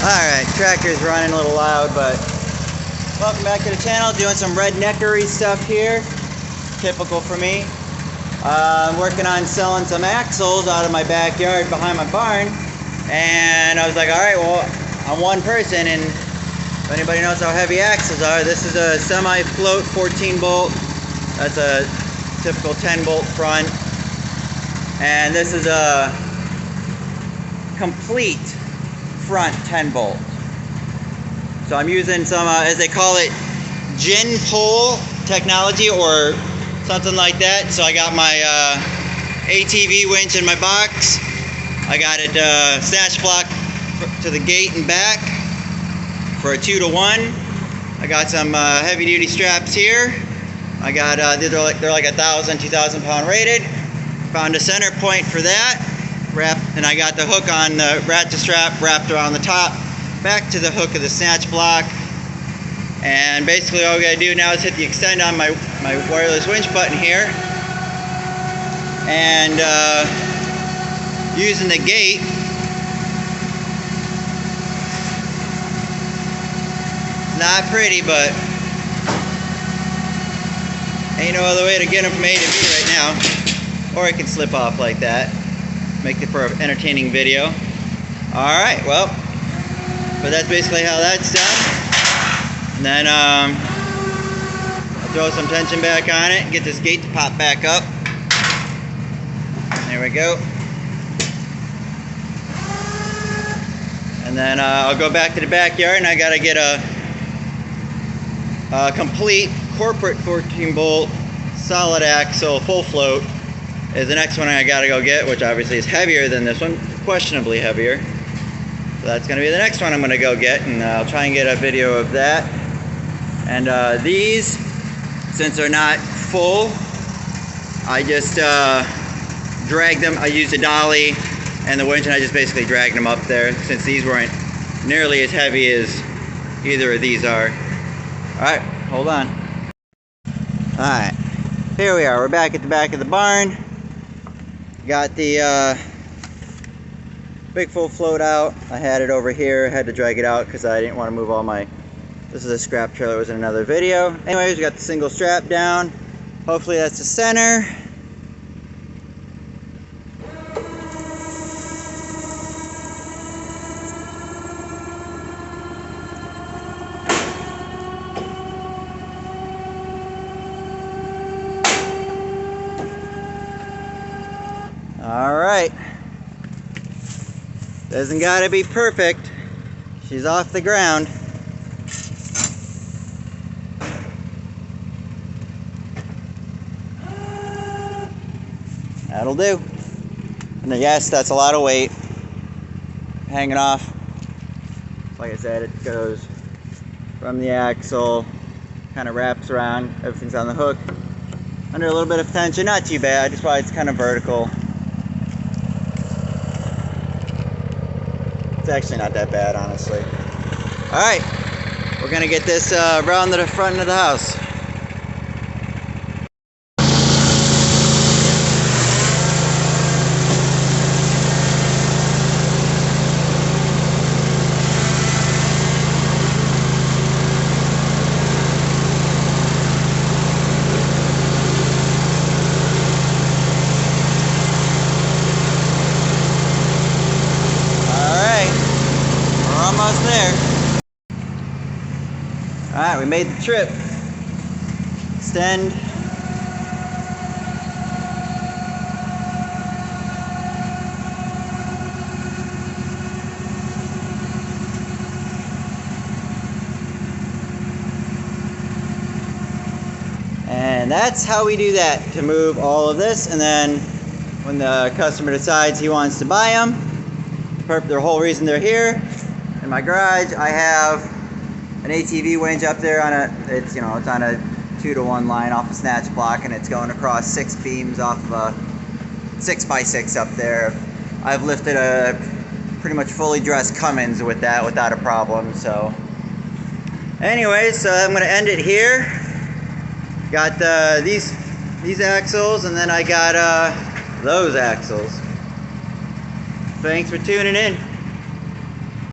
Alright, tractor's running a little loud, but welcome back to the channel. Doing some redneckery stuff here. Typical for me. I'm working on selling some axles out of my backyard behind my barn. And I was like, alright, well, I'm one person, and if anybody knows how heavy axles are, this is a semi-float 14 bolt. That's a typical 10 bolt front. And this is a complete front 10 bolt. So I'm using some, as they call it, gin pole technology or something like that. So I got my ATV winch in my box. I got it snatch block to the gate and back for a 2-to-1. I got some heavy duty straps here. I got they're like 1,000, 2,000 pound rated. Found a center point for that. And I got the hook on the ratchet strap wrapped around the top, back to the hook of the snatch block. And basically all we gotta do now is hit the extend on my wireless winch button here. And using the gate, not pretty, but ain't no other way to get them from A to B right now. Or it can slip off like that. Make it for an entertaining video. Alright, well, but that's basically how that's done. And then I'll throw some tension back on it and get this gate to pop back up. There we go. And then I'll go back to the backyard, and I gotta get a complete corporate 14 bolt solid axle full float is the next one I gotta go get, which obviously is heavier than this one, questionably heavier. So that's gonna be the next one I'm gonna go get, and I'll try and get a video of that. And these, since they're not full, I just drag them. I used a dolly and the winch, and I just basically dragged them up there, since these weren't nearly as heavy as either of these are. Alright, hold on. Alright, here we are. We're back at the back of the barn. Got the big full float out. I had it over here. Had to drag it out because I didn't want to move all my... This is a scrap trailer. It was in another video. Anyways, we got the single strap down. Hopefully that's the center. Alright, doesn't gotta be perfect. She's off the ground. That'll do. And yes, that's a lot of weight hanging off. Like I said, it goes from the axle, kind of wraps around, everything's on the hook. Under a little bit of tension, not too bad, just why it's kind of vertical. It's actually not that bad, honestly. Alright, we're gonna get this around to the front of the house. Almost there. Alright, we made the trip. Extend. And that's how we do that, to move all of this. And then when the customer decides he wants to buy them, the whole reason they're here. In my garage, I have an ATV winch up there on it's on a 2-to-1 line off a snatch block, and it's going across 6 beams off of a 6x6 up there. I've lifted a pretty much fully dressed Cummins with that without a problem. So anyways, so I'm gonna end it here. Got these axles, and then I got those axles. Thanks for tuning in.